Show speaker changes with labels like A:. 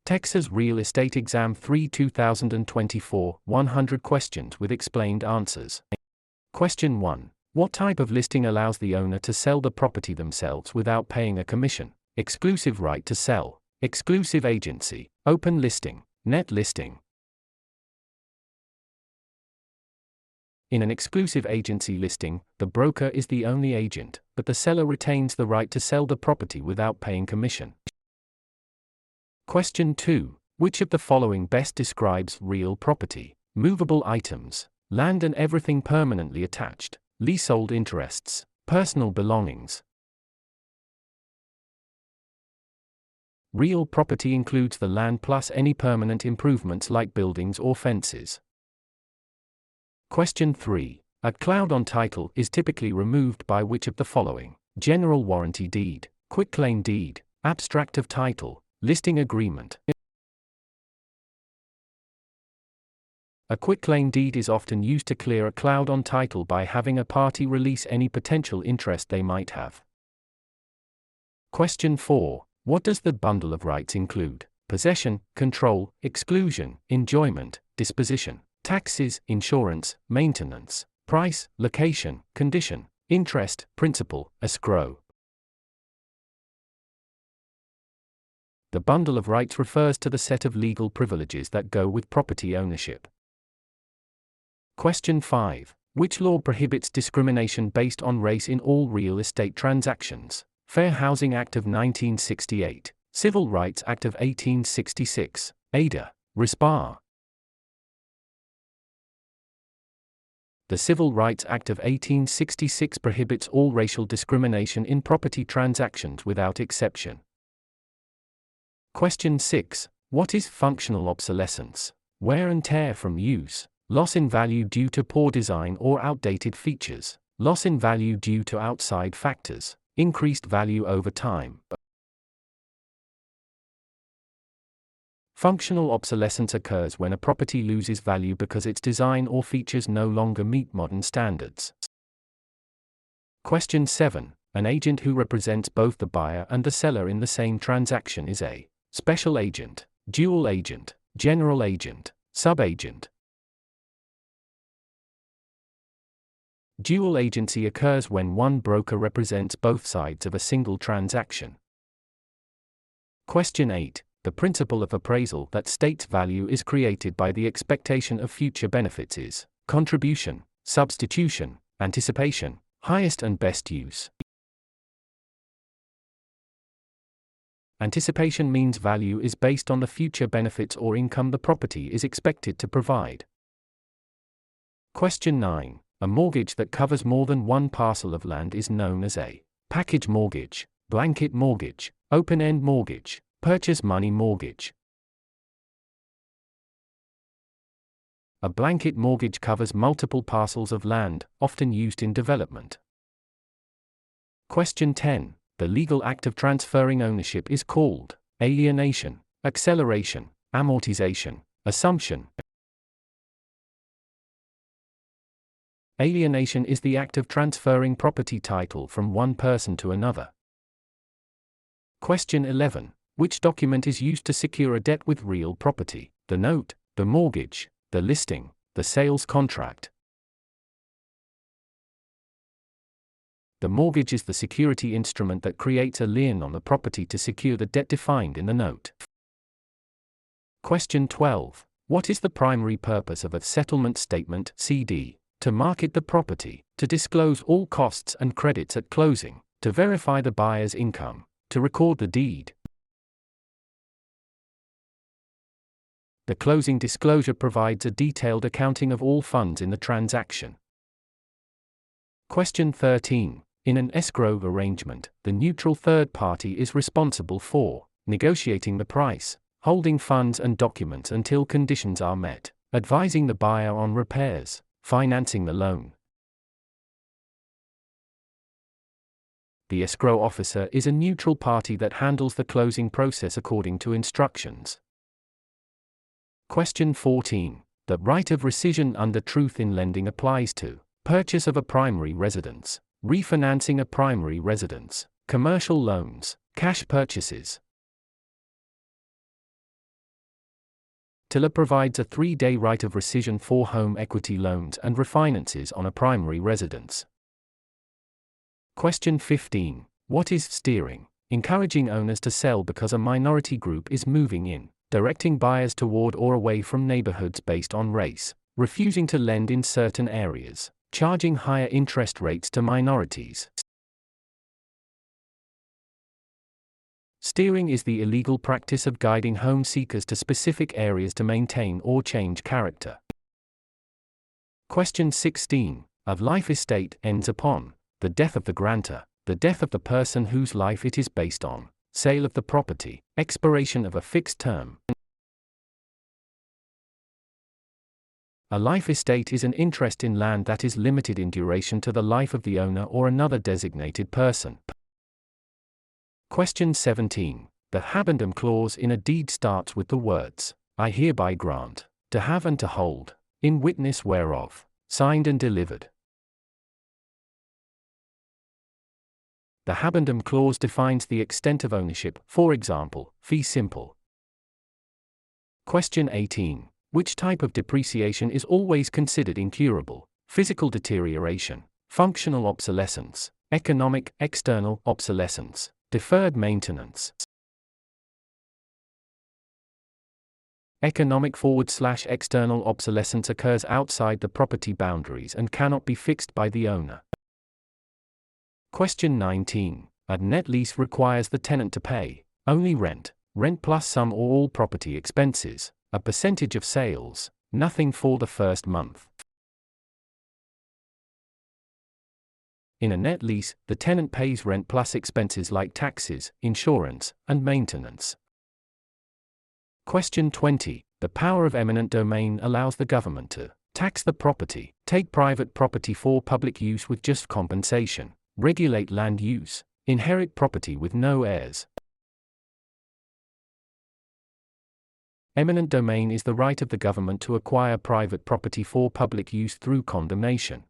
A: Texas Real Estate Exam 3 2024, 100 questions with explained answers. Question 1. What type of listing allows the owner to sell the property themselves without paying a commission? Exclusive right to sell, exclusive agency, open listing, net listing. In an exclusive agency listing, the broker is the only agent, but the seller retains the right to sell the property without paying commission. Question 2. Which of the following best describes real property? Movable items, land and everything permanently attached, leasehold interests, personal belongings. Real property includes the land plus any permanent improvements like buildings or fences. Question 3. A cloud on title is typically removed by which of the following? General warranty deed, quitclaim deed, abstract of title, listing agreement. A quitclaim deed is often used to clear a cloud on title by having a party release any potential interest they might have. Question 4. What does the bundle of rights include? Possession, control, exclusion, enjoyment, disposition, taxes, insurance, maintenance, price, location, condition, interest, principal, escrow. The bundle of rights refers to the set of legal privileges that go with property ownership. Question 5. Which law prohibits discrimination based on race in all real estate transactions? Fair Housing Act of 1968, Civil Rights Act of 1866, Ada, Respar. The Civil Rights Act of 1866 prohibits all racial discrimination in property transactions without exception. Question 6. What is functional obsolescence? Wear and tear from use, loss in value due to poor design or outdated features, loss in value due to outside factors, increased value over time. Functional obsolescence occurs when a property loses value because its design or features no longer meet modern standards. Question 7. An agent who represents both the buyer and the seller in the same transaction is a special agent, dual agent, general agent, subagent. Dual agency occurs when one broker represents both sides of a single transaction. Question 8. The principle of appraisal that states value is created by the expectation of future benefits is contribution, substitution, anticipation, highest and best use. Anticipation means value is based on the future benefits or income the property is expected to provide. Question 9. A mortgage that covers more than one parcel of land is known as a package mortgage, blanket mortgage, open-end mortgage, purchase money mortgage. A blanket mortgage covers multiple parcels of land, often used in development. Question 10. The legal act of transferring ownership is called alienation, acceleration, amortization, assumption. Alienation is the act of transferring property title from one person to another. Question 11. Which document is used to secure a debt with real property? The note, the mortgage, the listing, the sales contract. The mortgage is the security instrument that creates a lien on the property to secure the debt defined in the note. Question 12. What is the primary purpose of a settlement statement (CD)? To market the property, to disclose all costs and credits at closing, to verify the buyer's income, to record the deed. The closing disclosure provides a detailed accounting of all funds in the transaction. Question 13. In an escrow arrangement, the neutral third party is responsible for negotiating the price, holding funds and documents until conditions are met, advising the buyer on repairs, financing the loan. The escrow officer is a neutral party that handles the closing process according to instructions. Question 14. The right of rescission under truth in lending applies to purchase of a primary residence, refinancing a primary residence, commercial loans, cash purchases. Tiller provides a 3-day right of rescission for home equity loans and refinances on a primary residence. Question 15. What is steering? Encouraging owners to sell because a minority group is moving in, directing buyers toward or away from neighborhoods based on race, refusing to lend in certain areas, charging higher interest rates to minorities. Steering is the illegal practice of guiding home seekers to specific areas to maintain or change character. Question 16. A life estate ends upon the death of the grantor, the death of the person whose life it is based on, sale of the property, expiration of a fixed term. A life estate is an interest in land that is limited in duration to the life of the owner or another designated person. Question 17. The habendum clause in a deed starts with the words, I hereby grant, to have and to hold, in witness whereof, signed and delivered. The habendum clause defines the extent of ownership, for example, fee simple. Question 18. Which type of depreciation is always considered incurable? Physical deterioration, functional obsolescence, economic, external obsolescence, deferred maintenance. Economic /external obsolescence occurs outside the property boundaries and cannot be fixed by the owner. Question 19. A net lease requires the tenant to pay only rent plus some or all property expenses, a percentage of sales, nothing for the first month. In a net lease, the tenant pays rent plus expenses like taxes, insurance, and maintenance. Question 20. The power of eminent domain allows the government to tax the property, take private property for public use with just compensation, regulate land use, inherit property with no heirs. Eminent domain is the right of the government to acquire private property for public use through condemnation.